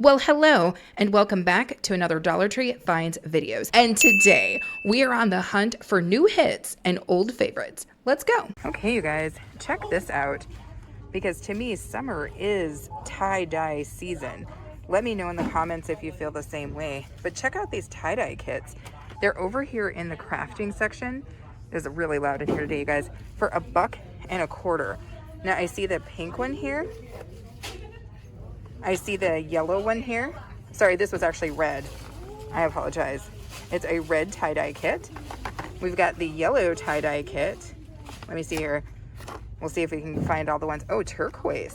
Well, hello, and welcome back to another Dollar Tree Finds videos. And today, we are on the hunt for new hits and old favorites. Let's go. Okay, you guys, check this out. Because to me, summer is tie-dye season. Let me know in the comments if you feel the same way. But check out these tie-dye kits. They're over here in the crafting section. It's really loud in here today, you guys. For $1.25. Now, I see the pink one here. I see the yellow one here. Sorry, this was actually red. I apologize. It's a red tie-dye kit. We've got the yellow tie-dye kit. Let me see here. We'll see if we can find all the ones. Oh, turquoise.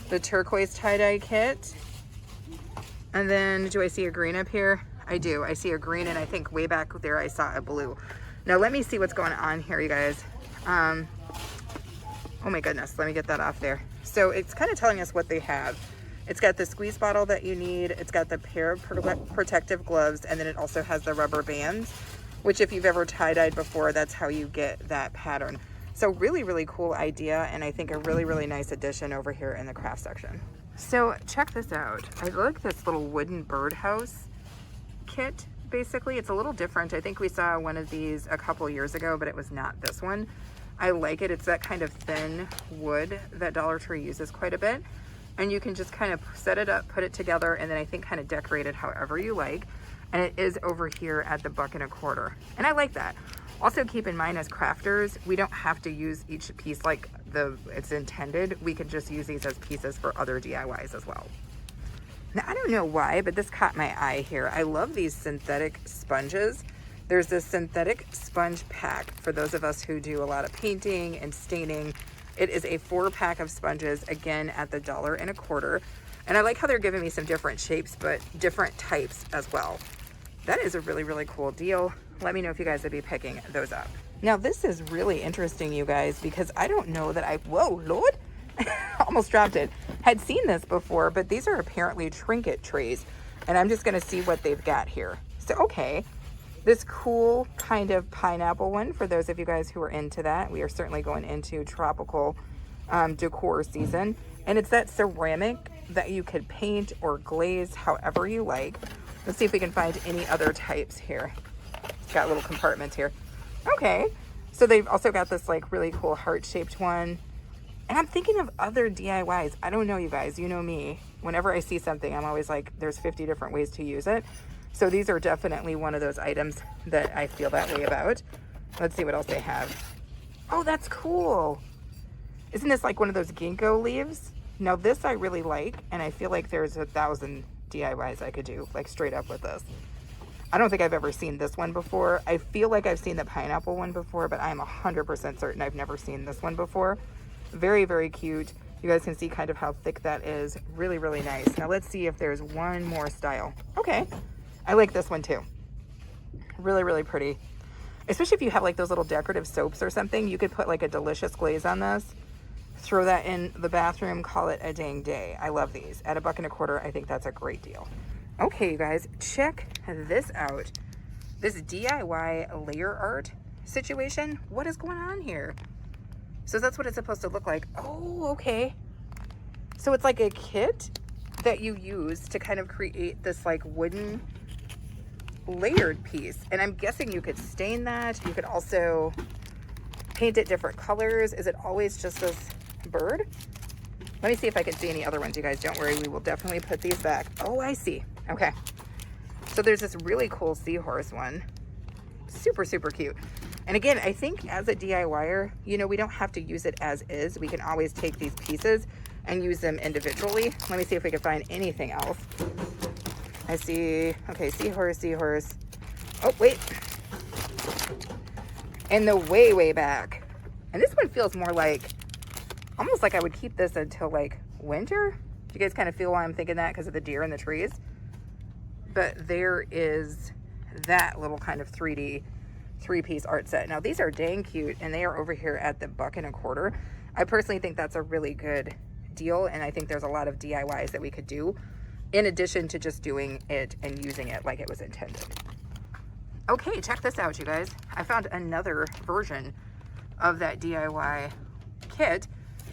The turquoise tie-dye kit. And then, do I see a green up here? I do. I see a green, and I think way back there I saw a blue. Now, let me see what's going on here, you guys. Oh my goodness, let me get that off there. So it's kind of telling us what they have. It's got the squeeze bottle that you need. It's got the pair of protective gloves, and then it also has the rubber bands, which if you've ever tie-dyed before, that's how you get that pattern. So really, really cool idea, and I think a really, really nice addition over here in the craft section. So check this out. I like this little wooden birdhouse kit, basically. It's a little different. I think we saw one of these a couple years ago, but it was not this one. I like it. It's that kind of thin wood that Dollar Tree uses quite a bit. And you can just kind of set it up, put it together, and then I think kind of decorate it however you like. And it is over here at the $1.25. And I like that. Also keep in mind, as crafters, we don't have to use each piece like it's intended. We can just use these as pieces for other DIYs as well. Now, I don't know why, but this caught my eye here. I love these synthetic sponges. There's this synthetic sponge pack for those of us who do a lot of painting and staining. It is a 4-pack of sponges, again, at the $1.25. And I like how they're giving me some different shapes, but different types as well. That is a really, really cool deal. Let me know if you guys would be picking those up. Now, this is really interesting, you guys, because I don't know that whoa, Lord, almost dropped it. Had seen this before, but these are apparently Trinket trays. And I'm just gonna see what they've got here. So, okay. This cool kind of pineapple one, for those of you guys who are into that. We are certainly going into tropical decor season. And it's that ceramic that you could paint or glaze however you like. Let's see if we can find any other types here. It's got little compartments here. Okay, so they've also got this like really cool heart-shaped one. And I'm thinking of other DIYs. I don't know, you guys, you know me. Whenever I see something, I'm always like, there's 50 different ways to use it. So these are definitely one of those items that I feel that way about. Let's see what else they have. Oh, that's cool. Isn't this like one of those ginkgo leaves? Now this I really like, and I feel like there's 1,000 DIYs I could do, like straight up with this. I don't think I've ever seen this one before. I feel like I've seen the pineapple one before, but I'm 100% certain I've never seen this one before. Very, very cute. You guys can see kind of how thick that is. Really, really nice. Now let's see if there's one more style. Okay. I like this one too. Really, really pretty. Especially if you have like those little decorative soaps or something, you could put like a delicious glaze on this. Throw that in the bathroom, call it a dang day. I love these. At $1.25, I think that's a great deal. Okay, you guys, check this out. This DIY layer art situation. What is going on here? So that's what it's supposed to look like. Oh, okay. So it's like a kit that you use to kind of create this like wooden layered piece. And I'm guessing you could stain that. You could also paint it different colors. Is it always just this bird? Let me see if I can see any other ones, you guys. Don't worry, we will definitely put these back. Oh, I see. Okay. So there's this really cool seahorse one. Super, super cute. And again, I think as a DIYer, you know, we don't have to use it as is. We can always take these pieces and use them individually. Let me see if we can find anything else. I see, okay, seahorse. Oh, wait. And the way, way back. And this one feels more like, almost like I would keep this until like winter. Do you guys kind of feel why I'm thinking that because of the deer and the trees? But there is that little kind of 3D 3-piece art set. Now these are dang cute, and they are over here at the $1.25. I personally think that's a really good deal, and I think there's a lot of DIYs that we could do in addition to just doing it and using it like it was intended. Okay, check this out, you guys. I found another version of that DIY kit,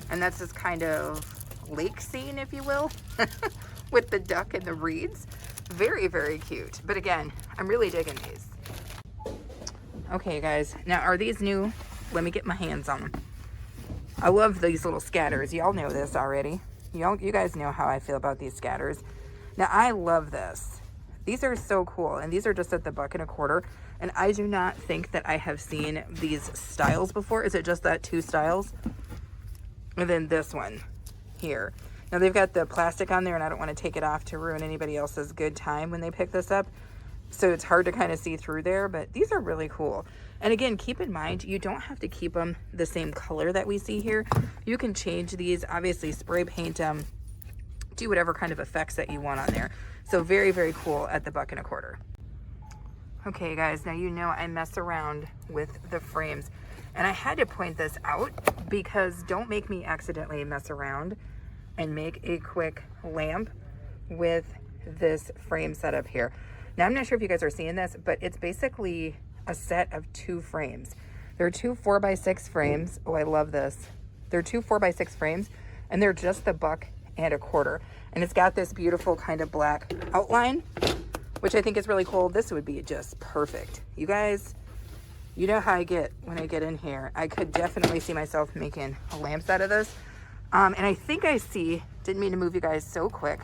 and that's this kind of lake scene, if you will. with the duck and the reeds. Very, very cute. But again, I'm really digging these. Okay, guys. Now, are these new? Let me get my hands on them. I love these little scatters. Y'all know this already. You guys know how I feel about these scatters. Now, I love this. These are so cool. And these are just at the $1.25. And I do not think that I have seen these styles before. Is it just that 2 styles? And then this one here. Now they've got the plastic on there and I don't want to take it off to ruin anybody else's good time when they pick this up. So it's hard to kind of see through there, but these are really cool. And again, keep in mind, you don't have to keep them the same color that we see here. You can change these, obviously spray paint them, do whatever kind of effects that you want on there. So very, very cool at the $1.25. Okay guys, now you know I mess around with the frames and I had to point this out because don't make me accidentally mess around and make a quick lamp with this frame setup here. Now I'm not sure if you guys are seeing this, but it's basically a set of 2 frames. There are 2 4x6 frames. Oh, I love this. They're 2 4x6 frames and they're just the $1.25. And it's got this beautiful kind of black outline, which I think is really cool. This would be just perfect. You guys, you know how I get when I get in here. I could definitely see myself making lamps out of this. And I think I see, didn't mean to move you guys so quick.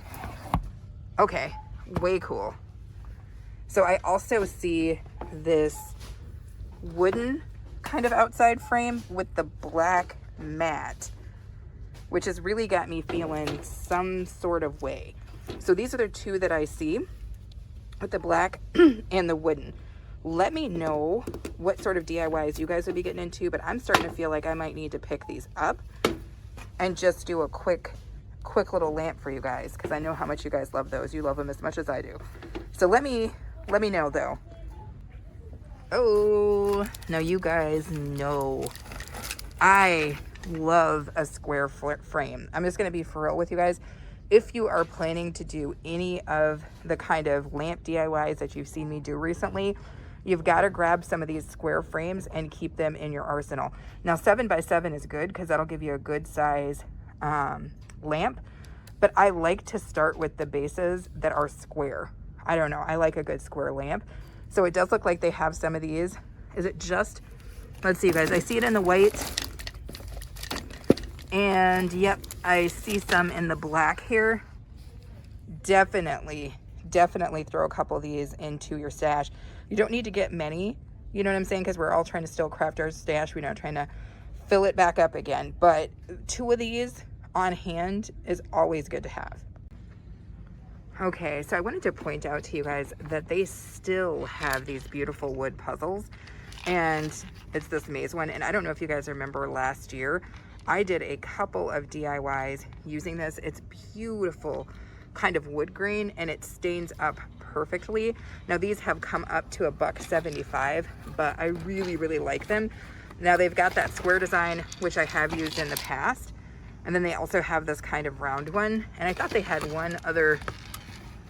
Okay, way cool. So I also see this wooden kind of outside frame with the black mat, which has really got me feeling some sort of way. So these are the 2 that I see with the black and the wooden. Let me know what sort of DIYs you guys would be getting into, but I'm starting to feel like I might need to pick these up and just do a quick little lamp for you guys, because I know how much you guys love those. You love them as much as I do. So let me know though. Oh, now you guys know I love a square frame. I'm just going to be for real with you guys. If you are planning to do any of the kind of lamp DIYs that you've seen me do recently, you've got to grab some of these square frames and keep them in your arsenal. Now 7x7 is good because that'll give you a good size lamp, but I like to start with the bases that are square. I don't know, I like a good square lamp. So it does look like they have some of these. Is it just, let's see guys, I see it in the white. And yep, I see some in the black here. Definitely throw a couple of these into your stash. You don't need to get many, you know what I'm saying? Because we're all trying to still craft our stash. We're not trying to fill it back up again. But 2 of these on hand is always good to have. Okay, so I wanted to point out to you guys that they still have these beautiful wood puzzles. And it's this maze one. And I don't know if you guys remember last year, I did a couple of DIYs using this. It's beautiful kind of wood grain and it stains up perfectly. Now these have come up to $1.75, but I really, really like them. Now they've got that square design, which I have used in the past. And then they also have this kind of round one. And I thought they had one other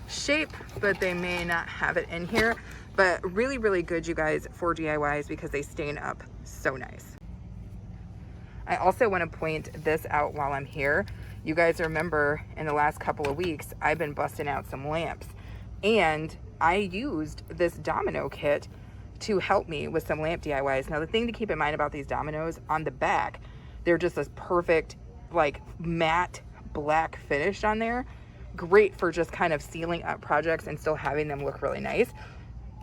shape, but they may not have it in here. But really, really good, you guys, for DIYs because they stain up so nice. I also want to point this out while I'm here. You guys remember in the last couple of weeks, I've been busting out some lamps and I used this domino kit to help me with some lamp DIYs. Now the thing to keep in mind about these dominoes, on the back, they're just this perfect like matte black finish on there. Great for just kind of sealing up projects and still having them look really nice.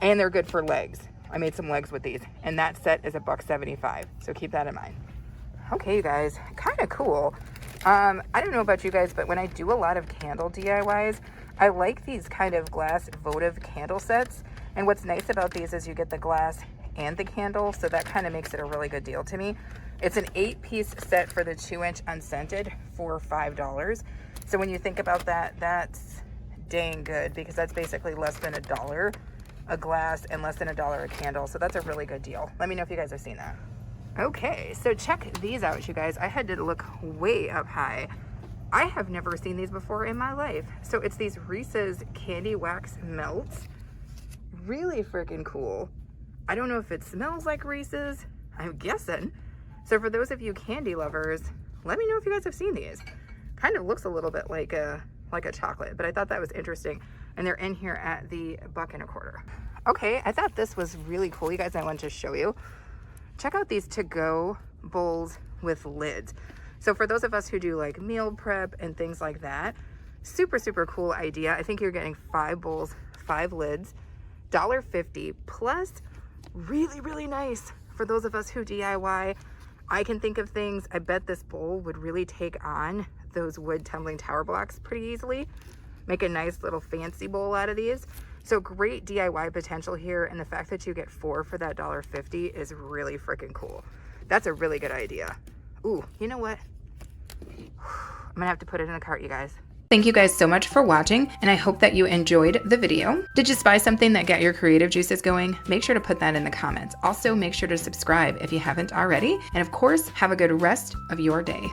And they're good for legs. I made some legs with these and that set is $1.75. So keep that in mind. Okay, you guys, kind of cool. I don't know about you guys, but when I do a lot of candle DIYs, I like these kind of glass votive candle sets. And what's nice about these is you get the glass and the candle, so that kind of makes it a really good deal to me. It's an 8-piece set for the 2-inch unscented for $5. So when you think about that, that's dang good because that's basically less than $1 a glass and less than $1 a candle. So that's a really good deal. Let me know if you guys have seen that. Okay, so check these out, you guys. I had to look way up high. I have never seen these before in my life. So it's these Reese's candy wax melts. Really freaking cool. I don't know if it smells like Reese's. I'm guessing. So for those of you candy lovers, let me know if you guys have seen these. Kind of looks a little bit like a like a chocolate, but I thought that was interesting. And they're in here at the $1.25. Okay, I thought this was really cool, you guys. I wanted to show you. Check out these to-go bowls with lids. So for those of us who do like meal prep and things like that, super, super cool idea. I think you're getting 5 bowls, 5 lids, $1.50, plus really, really nice for those of us who DIY. I can think of things. I bet this bowl would really take on those wood tumbling tower blocks pretty easily. Make a nice little fancy bowl out of these. So great DIY potential here, and the fact that you get 4 for that $1.50 is really freaking cool. That's a really good idea. Ooh, you know what? I'm gonna have to put it in the cart, you guys. Thank you guys so much for watching, and I hope that you enjoyed the video. Did you spy something that got your creative juices going? Make sure to put that in the comments. Also, make sure to subscribe if you haven't already, and of course, have a good rest of your day.